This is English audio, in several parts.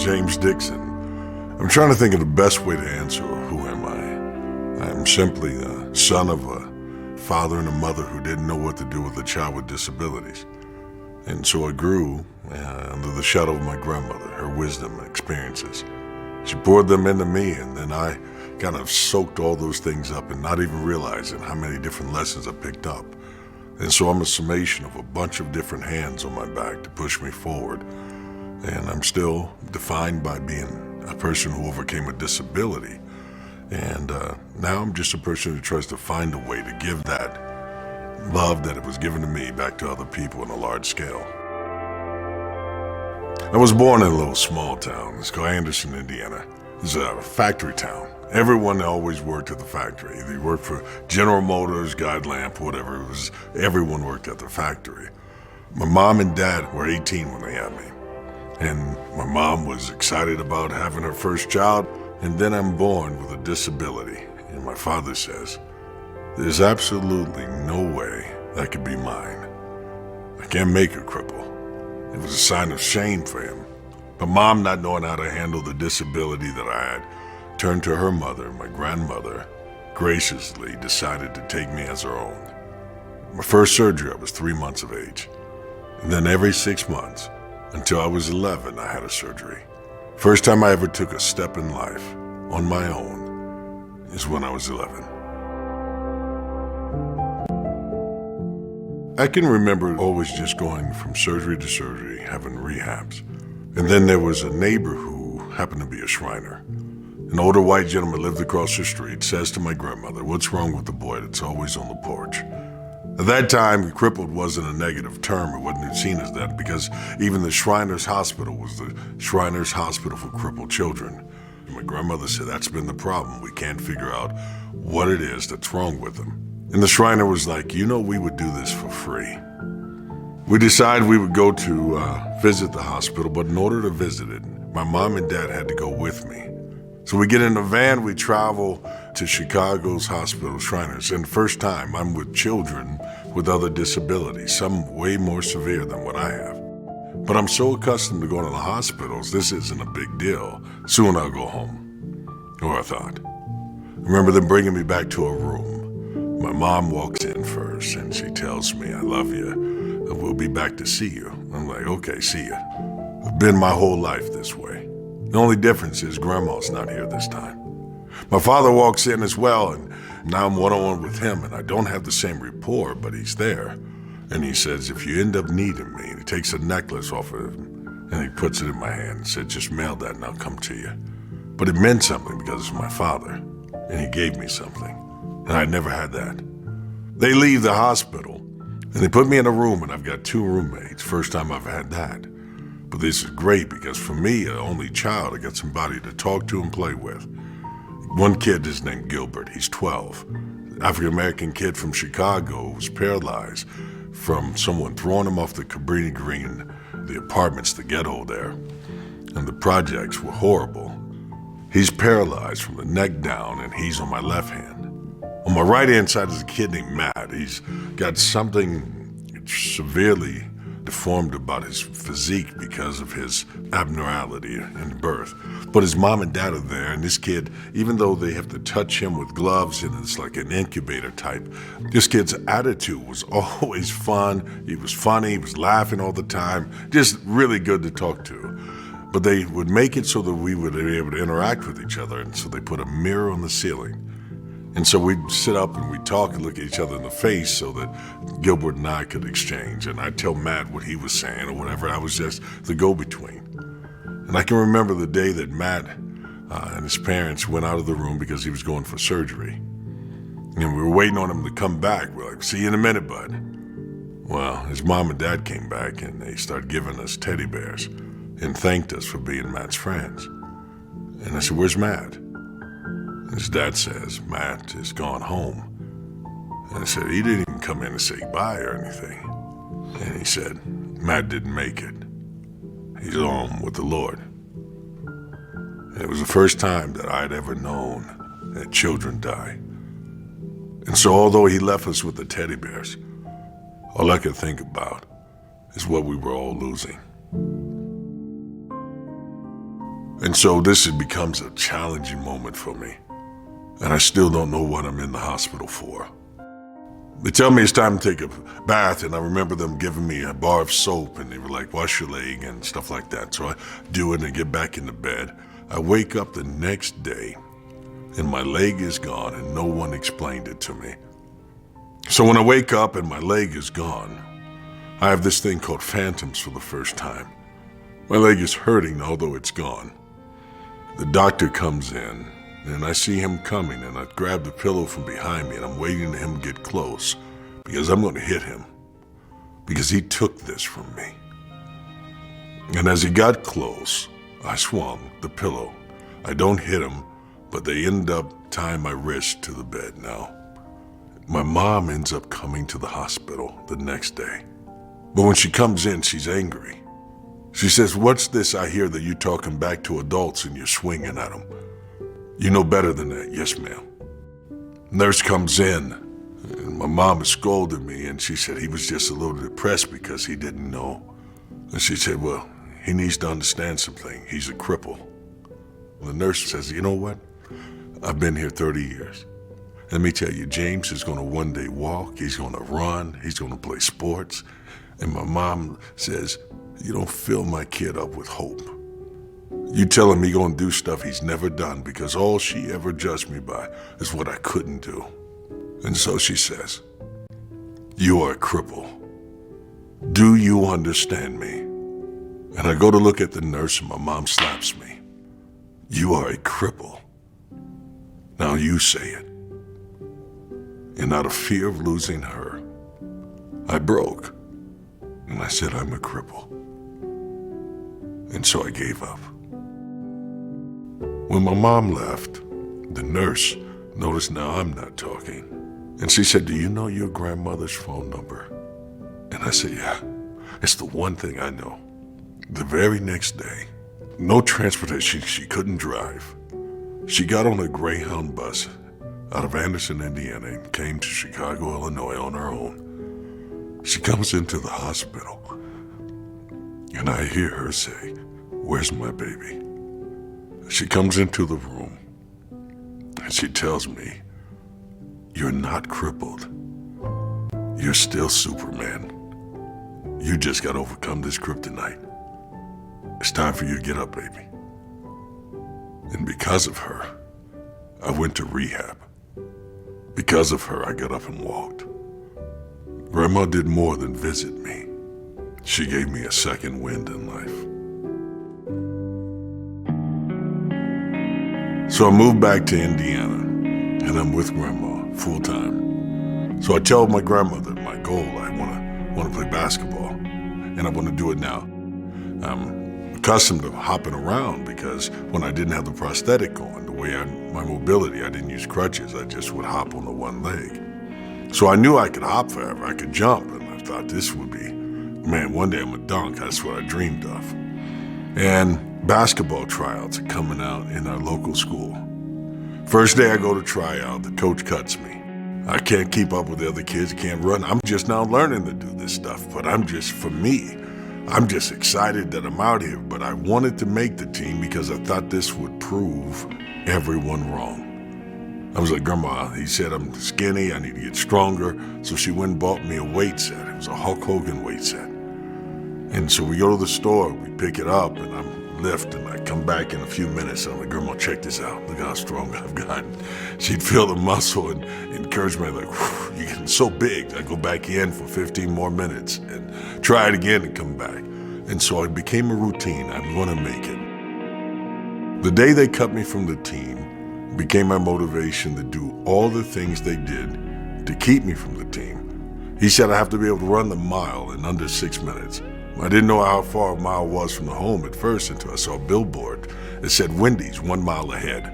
James Dixon. I'm trying to think of the best way to answer who am I. I am simply the son of a father and a mother who didn't know what to do with a child with disabilities. And so I grew under the shadow of my grandmother, her wisdom and experiences. She poured them into me, and then I kind of soaked all those things up and not even realizing how many different lessons I picked up. And so I'm a summation of a bunch of different hands on my back to push me forward. And I'm still defined by being a person who overcame a disability. And now I'm just a person who tries to find a way to give that love that it was given to me back to other people on a large scale. I was born in a little small town. It's called Anderson, Indiana. It's a factory town. Everyone always worked at the factory. They worked for General Motors, Guide Lamp, whatever. Everyone worked at the factory. My mom and dad were 18 when they had me. And my mom was excited about having her first child. And then I'm born with a disability. And my father says, there's absolutely no way that could be mine. I can't make a cripple. It was a sign of shame for him. But Mom, not knowing how to handle the disability that I had, turned to her mother, my grandmother, graciously decided to take me as her own. My first surgery, I was 3 months of age. And then every 6 months, until I was 11, I had a surgery. First time I ever took a step in life on my own is when I was 11. I can remember always just going from surgery to surgery, having rehabs. And then there was a neighbor who happened to be a Shriner. An older white gentleman lived across the street, says to my grandmother, what's wrong with the boy that's always on the porch? At that time, crippled wasn't a negative term. It wasn't seen as that because even the Shriners Hospital was the Shriners Hospital for Crippled Children. And my grandmother said, that's been the problem. We can't figure out what it is that's wrong with him. And the Shriner was like, we would do this for free. We decided we would go to visit the hospital, but in order to visit it, my mom and dad had to go with me. So we get in a van, we travel to Chicago's hospital Shriners, and the first time I'm with children with other disabilities, some way more severe than what I have. But I'm so accustomed to going to the hospitals, this isn't a big deal. Soon I'll go home, or I thought. I remember them bringing me back to a room. My mom walks in first, and she tells me, I love you, we'll be back to see you. I'm like, okay, see you. I've been my whole life this way. The only difference is Grandma's not here this time. My father walks in as well, and now I'm one-on-one with him, and I don't have the same rapport, but he's there. And he says, if you end up needing me, and he takes a necklace off of him, and he puts it in my hand and said, just mail that and I'll come to you. But it meant something because it's my father, and he gave me something, and I never had that. They leave the hospital, and they put me in a room, and I've got 2 roommates. First time I've had that. But this is great because for me, an only child, I got somebody to talk to and play with. One kid is named Gilbert, he's 12. African-American kid from Chicago was paralyzed from someone throwing him off the Cabrini Green, the apartments, the ghetto there. And the projects were horrible. He's paralyzed from the neck down and he's on my left hand. On my right hand side is a kid named Matt. He's got something severely deformed about his physique because of his abnormality in birth. But his mom and dad are there, and this kid, even though they have to touch him with gloves and it's like an incubator type, this kid's attitude was always fun. He was funny, he was laughing all the time, just really good to talk to. But they would make it so that we would be able to interact with each other, and so they put a mirror on the ceiling. And so we'd sit up and we'd talk and look at each other in the face so that Gilbert and I could exchange. And I'd tell Matt what he was saying or whatever. I was just the go-between. And I can remember the day that Matt and his parents went out of the room because he was going for surgery. And we were waiting on him to come back. We're like, see you in a minute, bud. Well, his mom and dad came back and they started giving us teddy bears and thanked us for being Matt's friends. And I said, where's Matt? His dad says, Matt is gone home. And I said, he didn't even come in to say bye or anything. And he said, Matt didn't make it. He's home with the Lord. And it was the first time that I'd ever known that children die. And so although he left us with the teddy bears, all I could think about is what we were all losing. And so becomes a challenging moment for me. And I still don't know what I'm in the hospital for. They tell me it's time to take a bath, and I remember them giving me a bar of soap, and they were like, wash your leg and stuff like that. So I do it and get back into bed. I wake up the next day, and my leg is gone, and no one explained it to me. So when I wake up and my leg is gone, I have this thing called phantoms for the first time. My leg is hurting, although it's gone. The doctor comes in, and I see him coming, and I grab the pillow from behind me, and I'm waiting for him to get close because I'm going to hit him because he took this from me. And as he got close, I swung the pillow. I don't hit him, but they end up tying my wrist to the bed now. My mom ends up coming to the hospital the next day. But when she comes in, she's angry. She says, "What's this I hear that you're talking back to adults and you're swinging at them? You know better than that." "Yes, ma'am." Nurse comes in, and my mom scolded me, and she said he was just a little depressed because he didn't know. And she said, "Well, he needs to understand something. He's a cripple." The nurse says, "You know what? I've been here 30 years. Let me tell you, James is going to one day walk, he's going to run, he's going to play sports." And my mom says, "You don't fill my kid up with hope. You tell him he's going to do stuff he's never done because all she ever judged me by is what I couldn't do." And so she says, "You are a cripple. Do you understand me?" And I go to look at the nurse, and my mom slaps me. "You are a cripple. Now you say it." And out of fear of losing her, I broke. And I said, "I'm a cripple." And so I gave up. When my mom left, the nurse noticed now I'm not talking. And she said, "Do you know your grandmother's phone number?" And I said, "Yeah, it's the one thing I know." The very next day, no transportation, she couldn't drive. She got on a Greyhound bus out of Anderson, Indiana, and came to Chicago, Illinois on her own. She comes into the hospital, and I hear her say, "Where's my baby?" She comes into the room, and she tells me, "You're not crippled. You're still Superman. You just got to overcome this kryptonite. It's time for you to get up, baby." And because of her, I went to rehab. Because of her, I got up and walked. Grandma did more than visit me. She gave me a second wind in life. So I moved back to Indiana, and I'm with Grandma full time. So I tell my grandmother my goal: I want to play basketball, and I want to do it now. I'm accustomed to hopping around because when I didn't have the prosthetic on, my mobility, I didn't use crutches. I just would hop on the one leg. So I knew I could hop forever. I could jump, and I thought this would be, man, one day I'm a dunk. That's what I dreamed of. And basketball tryouts are coming out in our local school. First day I go to try out, the coach cuts me. I can't keep up with the other kids, can't run. I'm just now learning to do this stuff, but I'm just excited that I'm out here. But I wanted to make the team because I thought this would prove everyone wrong. I was like, "Grandma," he said, "I'm skinny, I need to get stronger." So she went and bought me a weight set. It was a Hulk Hogan weight set. And so we go to the store, we pick it up, and I'm lifting. I come back in a few minutes, and I'm like, "Grandma, check this out. Look how strong I've gotten." She'd feel the muscle and encourage me, like, "You're getting so big." I go back in for 15 more minutes and try it again and come back. And so it became a routine. I'm going to make it. The day they cut me from the team became my motivation to do all the things they did to keep me from the team. He said I have to be able to run the mile in under 6 minutes. I didn't know how far a mile was from the home at first until I saw a billboard that said Wendy's 1 mile ahead.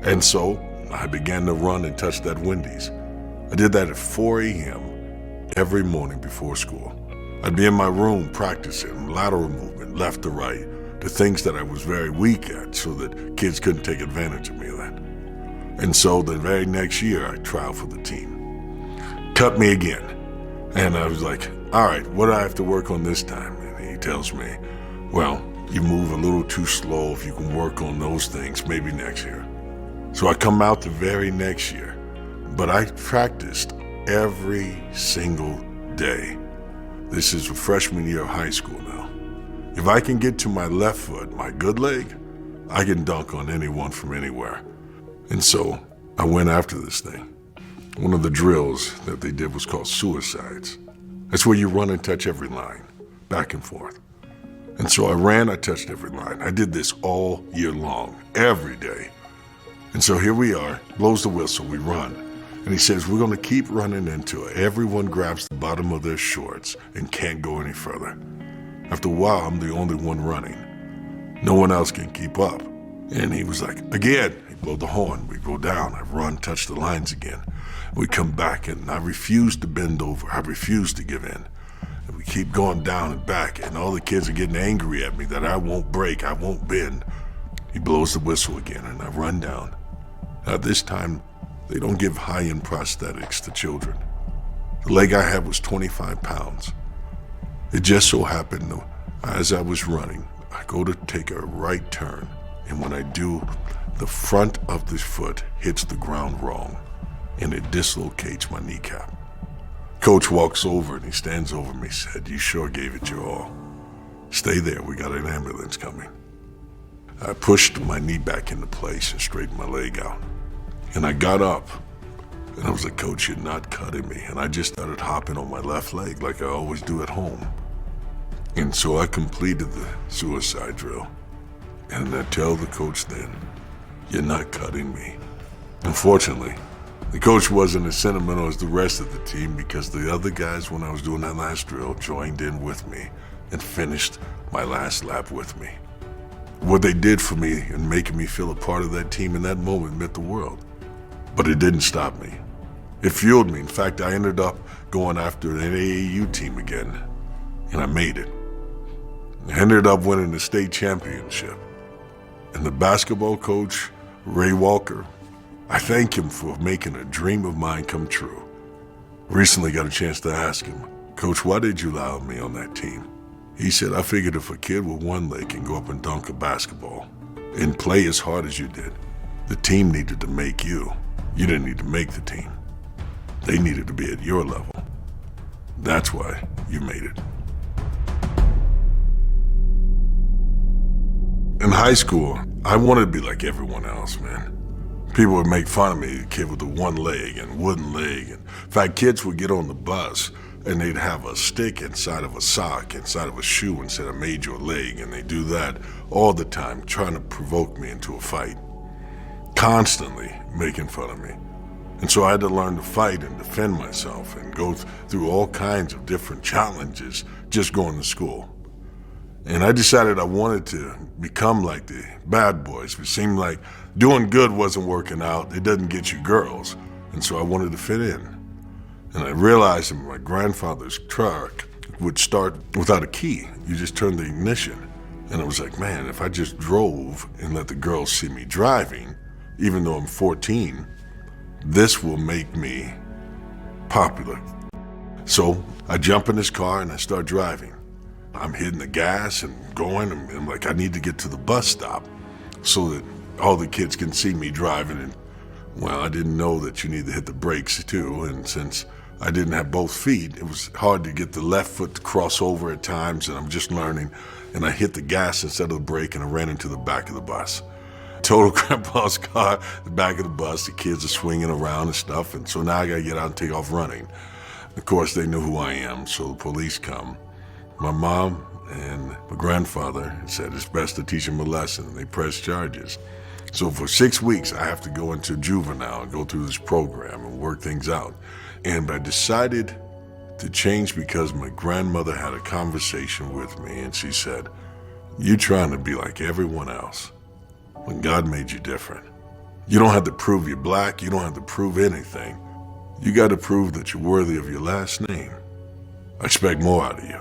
And so I began to run and touch that Wendy's. I did that at 4 a.m. every morning before school. I'd be in my room practicing lateral movement, left to right, the things that I was very weak at so that kids couldn't take advantage of me then. And so the very next year, I tried for the team. Cut me again. And I was like, "All right, what do I have to work on this time?" And he tells me, "Well, You move a little too slow. If you can work on those things, maybe next year. So I come out the very next year, but I practiced every single day. This is a freshman year of high school now. If I can get to my left foot, my good leg, I can dunk on anyone from anywhere. And so I went after this thing. One of the drills that they did was called suicides. That's where you run and touch every line, back and forth. And so I ran, I touched every line. I did this all year long, every day. And so here we are, blows the whistle, we run. And he says, we're gonna keep running until everyone grabs the bottom of their shorts and can't go any further. After a while, I'm the only one running. No one else can keep up. And he was like, again, he blew the horn, we go down, I run, touch the lines again. We come back and I refuse to bend over, I refuse to give in. And we keep going down and back and all the kids are getting angry at me that I won't break, I won't bend. He blows the whistle again and I run down. Now this time, they don't give high-end prosthetics to children. The leg I had was 25 pounds. It just so happened, though, as I was running, I go to take a right turn, and when I do, the front of the foot hits the ground wrong, and it dislocates my kneecap. Coach walks over and he stands over me, said, you sure gave it your all. Stay there, we got an ambulance coming. I pushed my knee back into place and straightened my leg out. And I got up, and I was like, Coach, you're not cutting me. And I just started hopping on my left leg like I always do at home. And so I completed the suicide drill. And I tell the coach then, you're not cutting me. Unfortunately, the coach wasn't as sentimental as the rest of the team because the other guys, when I was doing that last drill, joined in with me and finished my last lap with me. What they did for me and making me feel a part of that team in that moment meant the world. But it didn't stop me. It fueled me. In fact, I ended up going after an AAU team again, and I made it. I ended up winning the state championship. And the basketball coach, Ray Walker, I thank him for making a dream of mine come true. Recently got a chance to ask him, Coach, why did you allow me on that team? He said, I figured if a kid with one leg can go up and dunk a basketball and play as hard as you did, the team needed to make you. You didn't need to make the team. They needed to be at your level. That's why you made it. In high school, I wanted to be like everyone else, man. People would make fun of me, the kid with the one leg and wooden leg. In fact, kids would get on the bus and they'd have a stick inside of a sock, inside of a shoe and said, I made your leg. And they do that all the time, trying to provoke me into a fight. Constantly making fun of me. And so I had to learn to fight and defend myself and go through all kinds of different challenges just going to school. And I decided I wanted to become like the bad boys. It seemed like doing good wasn't working out. It doesn't get you girls. And so I wanted to fit in. And I realized that my grandfather's truck would start without a key. You just turn the ignition. And I was like, man, if I just drove and let the girls see me driving, even though I'm 14, this will make me popular. So I jump in this car and I start driving. I'm hitting the gas and going, and I'm like, I need to get to the bus stop so that all the kids can see me driving. And well, I didn't know that you need to hit the brakes too. And since I didn't have both feet, it was hard to get the left foot to cross over at times, and I'm just learning. And I hit the gas instead of the brake and I ran into the back of the bus. Total grandpa's car, the back of the bus, the kids are swinging around and stuff, and so now I gotta get out and take off running. Of course, they knew who I am, so the police come. My mom and my grandfather said it's best to teach them a lesson, and they pressed charges. So for 6 weeks, I have to go into juvenile and go through this program and work things out. And I decided to change because my grandmother had a conversation with me, and she said, "You're trying to be like everyone else when God made you different. You don't have to prove you're black. You don't have to prove anything. You got to prove that you're worthy of your last name. I expect more out of you."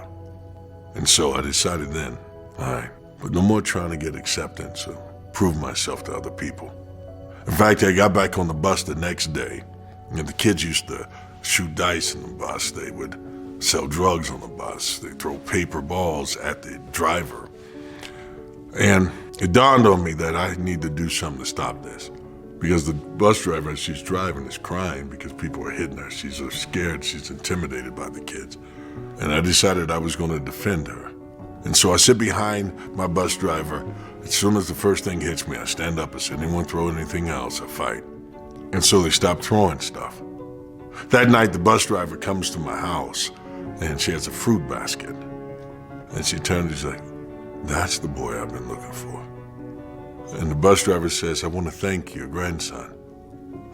And so I decided then, all right, but no more trying to get acceptance or prove myself to other people. In fact, I got back on the bus the next day, and the kids used to shoot dice on the bus. They would sell drugs on the bus. They'd throw paper balls at the driver. And it dawned on me that I need to do something to stop this. Because the bus driver, as she's driving, is crying because people are hitting her. She's so scared, she's intimidated by the kids. And I decided I was going to defend her. And so I sit behind my bus driver. As soon as the first thing hits me, I stand up and say, anyone throw anything else, I fight. And so they stopped throwing stuff. That night, the bus driver comes to my house, and she has a fruit basket. And she turns and she's like, that's the boy I've been looking for. And the bus driver says, I want to thank your grandson.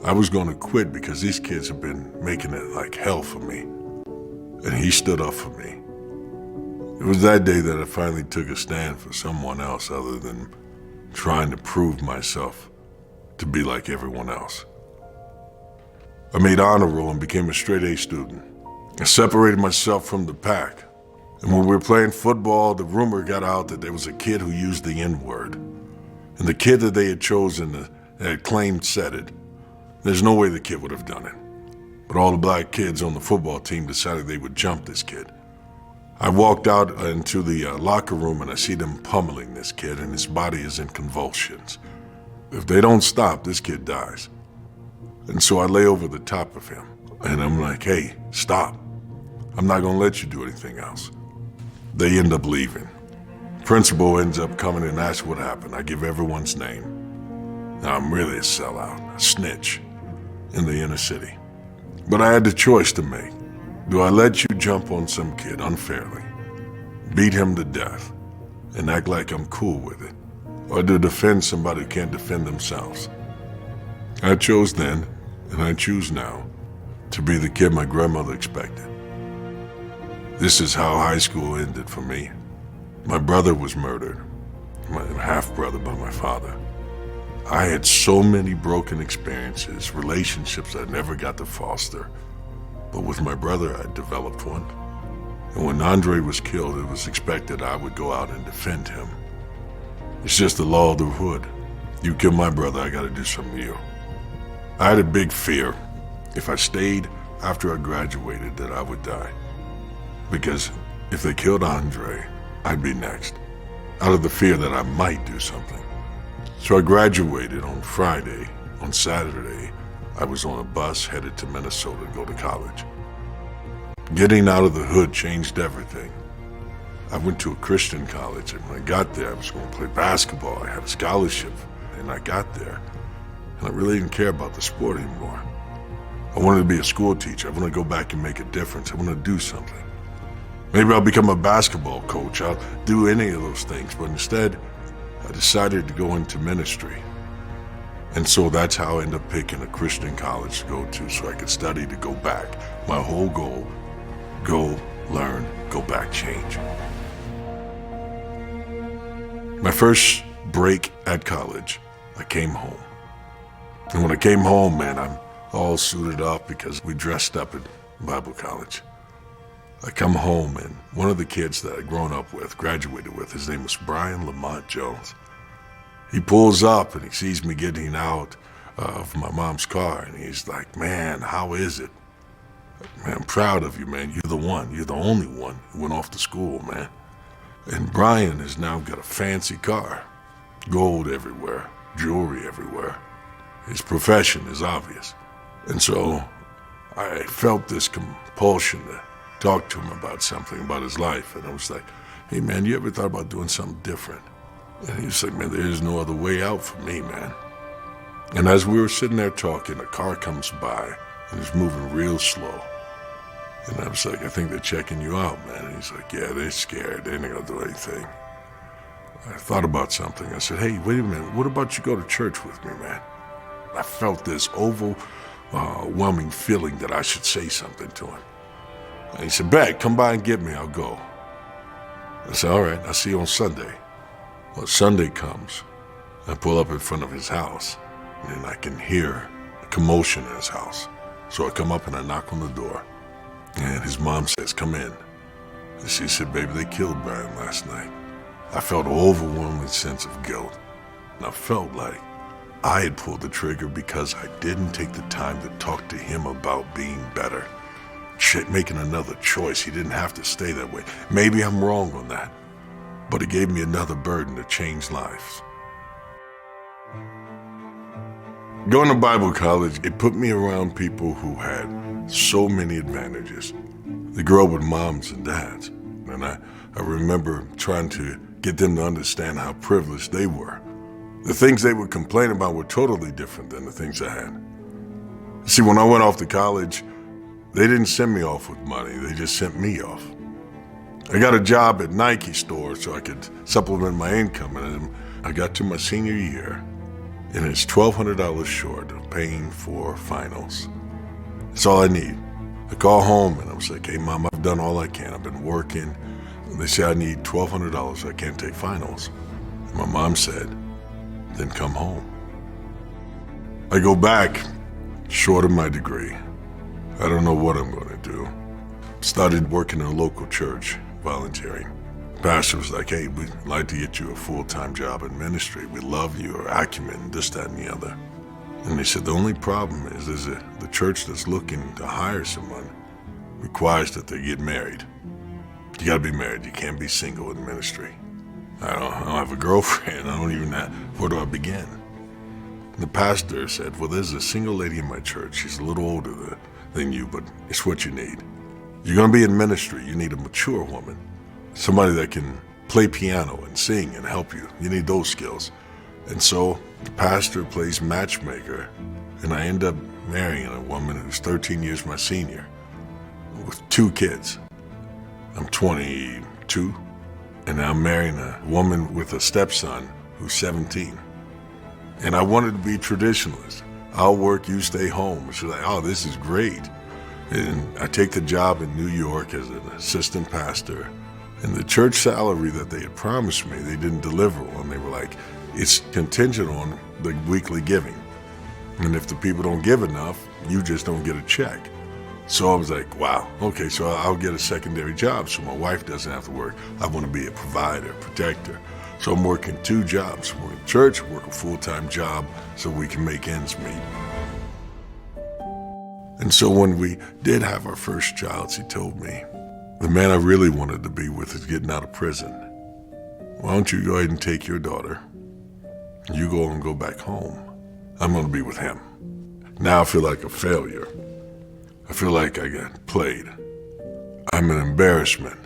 I was going to quit because these kids have been making it like hell for me. And he stood up for me. It was that day that I finally took a stand for someone else other than trying to prove myself to be like everyone else. I made honor roll and became a straight A student. I separated myself from the pack. And when we were playing football, the rumor got out that there was a kid who used the N-word. And the kid that they had chosen that had claimed said it. There's no way the kid would have done it. But all the black kids on the football team decided they would jump this kid. I walked out into the locker room and I see them pummeling this kid and his body is in convulsions. If they don't stop, this kid dies. And so I lay over the top of him and I'm like, hey, stop. I'm not gonna let you do anything else. They end up leaving. Principal ends up coming and asks what happened. I give everyone's name. Now I'm really a sellout, a snitch in the inner city. But I had the choice to make. Do I let you jump on some kid unfairly, beat him to death, and act like I'm cool with it? Or to defend somebody who can't defend themselves? I chose then, and I choose now, to be the kid my grandmother expected. This is how high school ended for me. My brother was murdered, my half-brother by my father. I had so many broken experiences, relationships I never got to foster. But with my brother, I developed one. And when Andre was killed, it was expected I would go out and defend him. It's just the law of the hood. You kill my brother, I gotta do something to you. I had a big fear, if I stayed after I graduated, that I would die. Because if they killed Andre, I'd be next, out of the fear that I might do something. So I graduated on Friday. On Saturday, I was on a bus headed to Minnesota to go to college. Getting out of the hood changed everything. I went to a Christian college, and when I got there, I was going to play basketball. I had a scholarship, and I got there, and I really didn't care about the sport anymore. I wanted to be a school teacher. I wanted to go back and make a difference. I wanted to do something. Maybe I'll become a basketball coach. I'll do any of those things, but instead, I decided to go into ministry. And so that's how I ended up picking a Christian college to go to so I could study to go back. My whole goal, go, learn, go back, change. My first break at college, I came home. And when I came home, man, I'm all suited up because we dressed up at Bible college. I come home and one of the kids that I'd grown up with, graduated with, his name was Brian Lamont Jones. He pulls up and he sees me getting out of my mom's car and he's like, man, how is it? Man, I'm proud of you, man. You're the one. You're the only one who went off to school, man. And Brian has now got a fancy car, gold everywhere, jewelry everywhere. His profession is obvious. And so I felt this compulsion to talk to him about something, about his life. And I was like, hey, man, you ever thought about doing something different? And he was like, man, there's no other way out for me, man. And as we were sitting there talking, a car comes by and it's moving real slow. And I was like, I think they're checking you out, man. And he's like, yeah, they're scared. They're not gonna do anything. I thought about something. I said, hey, wait a minute. What about you go to church with me, man? I felt this overwhelming feeling that I should say something to him. And he said, bet, come by and get me, I'll go. I said, all right, I'll see you on Sunday. Well, Sunday comes, I pull up in front of his house, and then I can hear a commotion in his house. So I come up and I knock on the door, and his mom says, come in. And she said, baby, they killed Brian last night. I felt an overwhelming sense of guilt, and I felt like I had pulled the trigger because I didn't take the time to talk to him about being better. Making another choice. He didn't have to stay that way. Maybe I'm wrong on that. but it gave me another burden to change lives. Going to Bible college, it put me around people who had so many advantages. They grew up with moms and dads, and I remember trying to get them to understand how privileged they were. The things they would complain about were totally different than the things I had. See, when I went off to college, they didn't send me off with money, they just sent me off. I got a job at Nike store so I could supplement my income, and I got to my senior year, and it's $1,200 short of paying for finals. That's all I need. I call home and I was like, hey, Mom, I've done all I can. I've been working. And they say I need $1,200. I can't take finals. And my mom said, then come home. I go back, short of my degree. I don't know what I'm going to do. Started working in a local church, volunteering. The pastor was like, hey, we'd like to get you a full-time job in ministry. We love your acumen, this, that, and the other. And they said, the only problem is the church that's looking to hire someone requires that they get married. You gotta be married, you can't be single in ministry. I don't have a girlfriend, I don't even know, where do I begin? And the pastor said, well, there's a single lady in my church, she's a little older than you, but it's what you need. You're gonna be in ministry, you need a mature woman. Somebody that can play piano and sing and help you. You need those skills. And so the pastor plays matchmaker, and I end up marrying a woman who's 13 years my senior with 2 kids. I'm 22, and I'm marrying a woman with a stepson who's 17. And I wanted to be traditionalist. I'll work, you stay home. She's like, oh, this is great. And I take the job in New York as an assistant pastor. And the church salary that they had promised me, they didn't deliver on. They were like, it's contingent on the weekly giving. And if the people don't give enough, you just don't get a check. So I was like, wow, okay, so I'll get a secondary job so my wife doesn't have to work. I want to be a provider, protector. So I'm working 2 jobs. I'm working church, work a full-time job so we can make ends meet. And so when we did have our first child, she told me, the man I really wanted to be with is getting out of prison. Why don't you go ahead and take your daughter? You go and go back home. I'm going to be with him. Now I feel like a failure. I feel like I got played. I'm an embarrassment.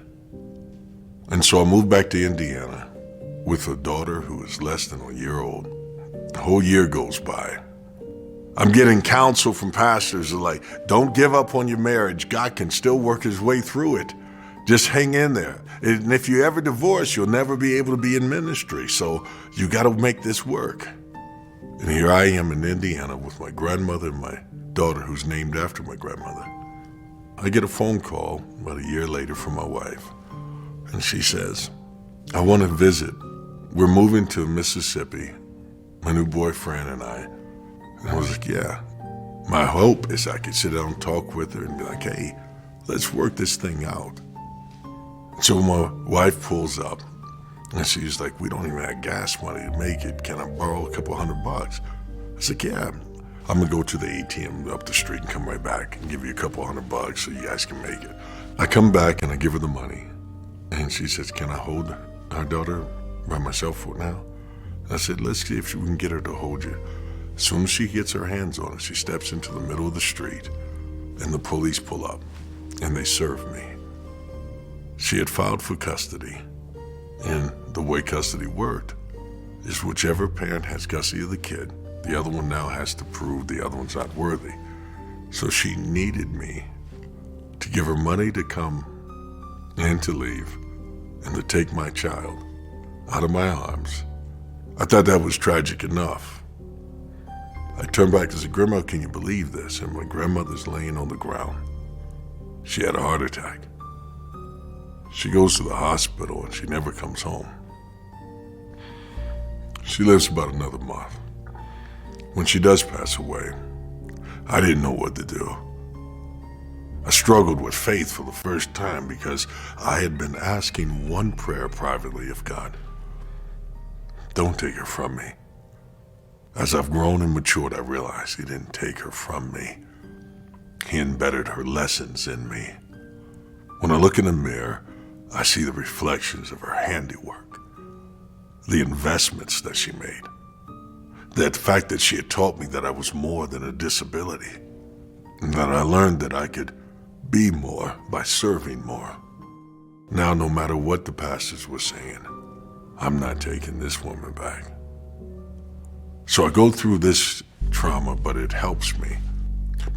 And so I moved back to Indiana with a daughter who is less than a year old. The whole year goes by. I'm getting counsel from pastors who are like, don't give up on your marriage. God can still work his way through it. Just hang in there. And if you ever divorce, you'll never be able to be in ministry. So you got to make this work. And here I am in Indiana with my grandmother and my daughter who's named after my grandmother. I get a phone call about a year later from my wife. And she says, I want to visit. We're moving to Mississippi, my new boyfriend and I. And I was like, yeah. My hope is I could sit down and talk with her and be like, hey, let's work this thing out. So my wife pulls up and she's like, we don't even have gas money to make it. Can I borrow a couple $100? I said, yeah. I'm gonna go to the ATM up the street and come right back and give you a couple $100 so you guys can make it. I come back and I give her the money. And she says, can I hold our daughter by myself for now? And I said, let's see if we can get her to hold you. As soon as she gets her hands on it, she steps into the middle of the street and the police pull up and they serve me. She had filed for custody, and the way custody worked is whichever parent has custody of the kid, the other one now has to prove the other one's not worthy. So she needed me to give her money to come and to leave and to take my child out of my arms. I thought that was tragic enough. I turned back and said, Grandma, can you believe this? And my grandmother's laying on the ground. She had a heart attack. She goes to the hospital and she never comes home. She lives about another month. When she does pass away, I didn't know what to do. I struggled with faith for the first time because I had been asking one prayer privately of God. Don't take her from me. As I've grown and matured, I realized he didn't take her from me. He embedded her lessons in me. When I look in the mirror, I see the reflections of her handiwork. the investments that she made. That fact that she had taught me that I was more than a disability, and that I learned that I could be more by serving more. Now, no matter what the pastors were saying, I'm not taking this woman back. So I go through this trauma, but it helps me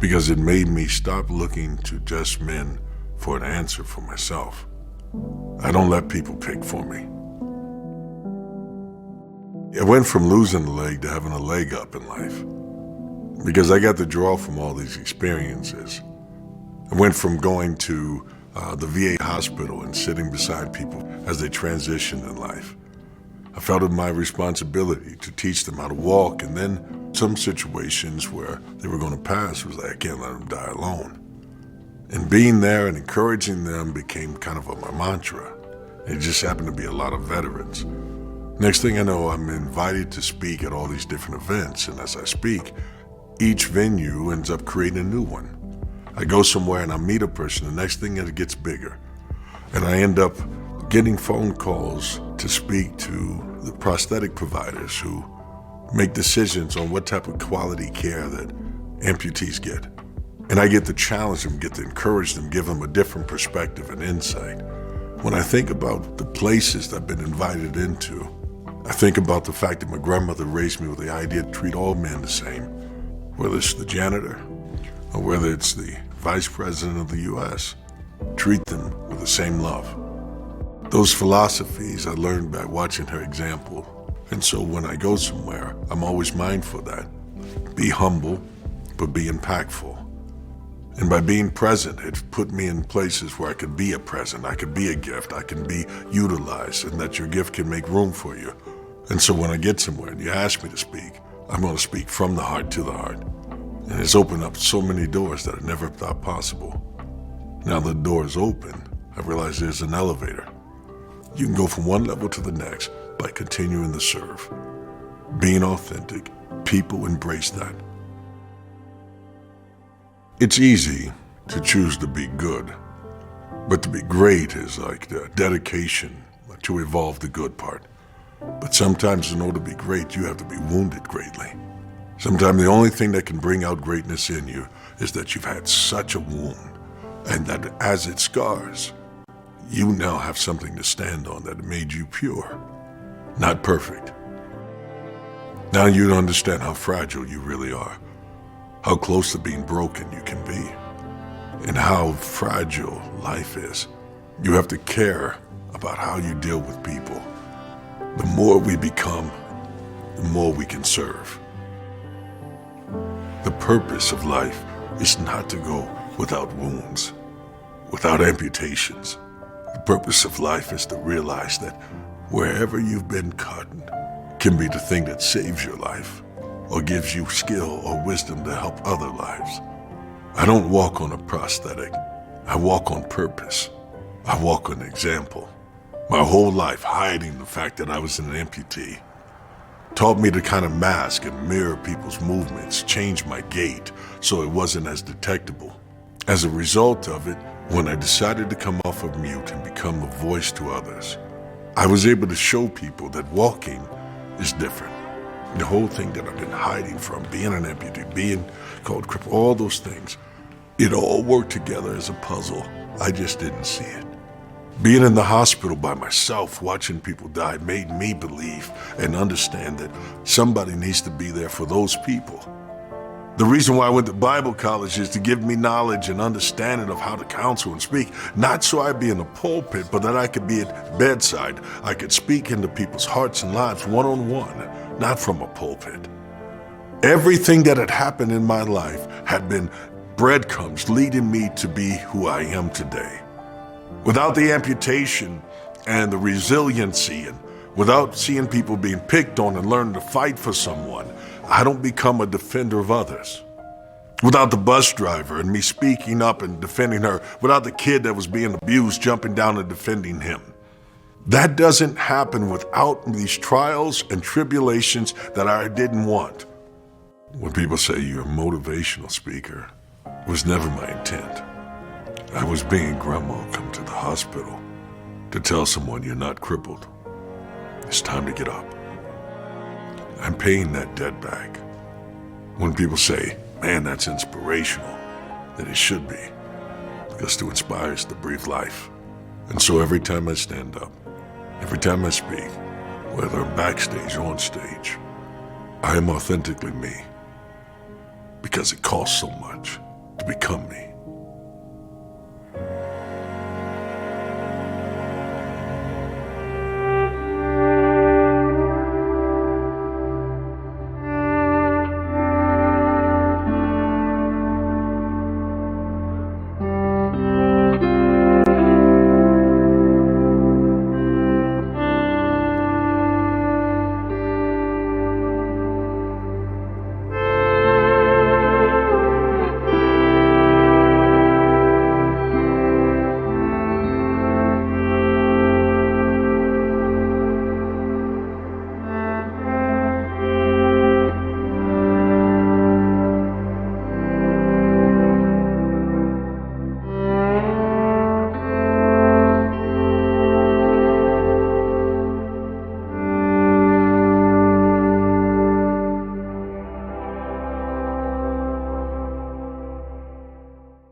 because it made me stop looking to just men for an answer for myself. I don't let people pick for me. I went from losing a leg to having a leg up in life because I got the draw from all these experiences. I went from going to the VA hospital and sitting beside people as they transitioned in life. I felt it my responsibility to teach them how to walk, and then some situations where they were going to pass was like, I can't let them die alone. And being there and encouraging them became kind of my mantra. It just happened to be a lot of veterans. Next thing I know, I'm invited to speak at all these different events, and as I speak, each venue ends up creating a new one. I go somewhere and I meet a person, the next thing it gets bigger. And I end up getting phone calls to speak to the prosthetic providers who make decisions on what type of quality care that amputees get. And I get to challenge them, get to encourage them, give them a different perspective and insight. When I think about the places that I've been invited into, I think about the fact that my grandmother raised me with the idea to treat all men the same, whether it's the janitor or whether it's the vice president of the U.S., treat them with the same love. Those philosophies I learned by watching her example. And so when I go somewhere, I'm always mindful of that. Be humble, but be impactful. And by being present, it put me in places where I could be a present, I could be a gift, I can be utilized, and that your gift can make room for you. And so when I get somewhere and you ask me to speak, I'm going to speak from the heart to the heart. And it's opened up so many doors that I never thought possible. Now the door is open, I realize there's an elevator. You can go from one level to the next by continuing to serve. Being authentic, people embrace that. It's easy to choose to be good, but to be great is like the dedication to evolve the good part. But sometimes in order to be great, you have to be wounded greatly. Sometimes the only thing that can bring out greatness in you is that you've had such a wound, and that as it scars, you now have something to stand on that made you pure, not perfect. Now you understand how fragile you really are, how close to being broken you can be, and how fragile life is. You have to care about how you deal with people. The more we become, the more we can serve. The purpose of life is not to go without wounds, without amputations. The purpose of life is to realize that wherever you've been cut can be the thing that saves your life or gives you skill or wisdom to help other lives. I don't walk on a prosthetic. I walk on purpose. I walk on example. My whole life hiding the fact that I was an amputee taught me to kind of mask and mirror people's movements, change my gait so it wasn't as detectable. As a result of it, when I decided to come off of mute and become a voice to others, I was able to show people that walking is different. The whole thing that I've been hiding from, being an amputee, being called crippled, all those things, it all worked together as a puzzle. I just didn't see it. Being in the hospital by myself, watching people die, made me believe and understand that somebody needs to be there for those people. The reason why I went to Bible college is to give me knowledge and understanding of how to counsel and speak, not so I'd be in the pulpit, but that I could be at bedside. I could speak into people's hearts and lives one-on-one, not from a pulpit. Everything that had happened in my life had been breadcrumbs leading me to be who I am today. Without the amputation and the resiliency and without seeing people being picked on and learning to fight for someone, I don't become a defender of others. Without the bus driver and me speaking up and defending her, without the kid that was being abused jumping down and defending him. That doesn't happen without these trials and tribulations that I didn't want. When people say you're a motivational speaker, it was never my intent. I was being grandma come to the hospital to tell someone you're not crippled. It's time to get up. I'm paying that debt back. When people say, man, that's inspirational, then it should be, because to inspire is to breathe life. And so every time I stand up, every time I speak, whether I'm backstage or on stage, I am authentically me, because it costs so much to become me.